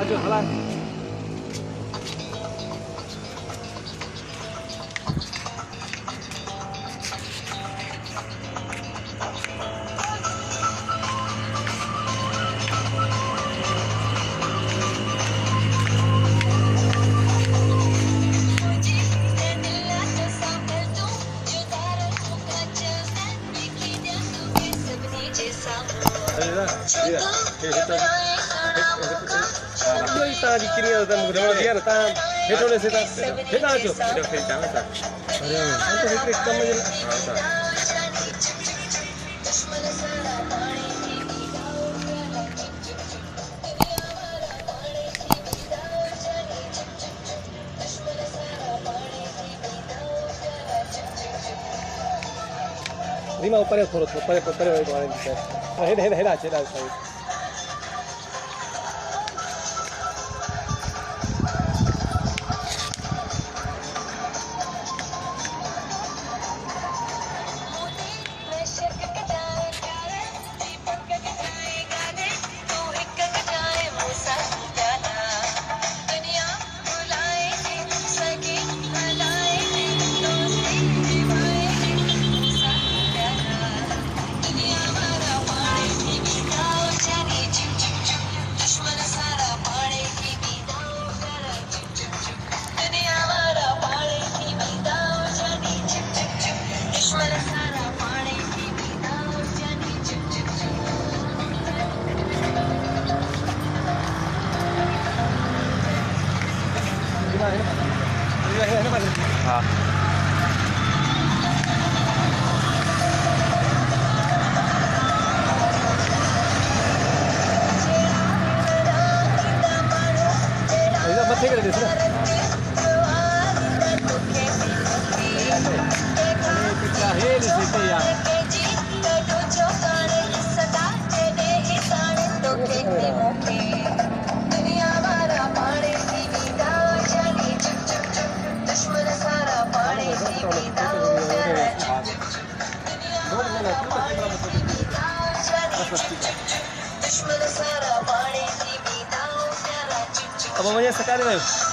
Aduh, halang. Yo estaba aquí queriendo tan mujer, estaba hecho le está. Hecho hecho. Pero que está meta. ¿Cuánto se cree que estamos ya? Rima ऊपर है थोड़ा ऊपर है तुम्हारे नीचे head हाँ मत कर दे अब मुझे सकाले में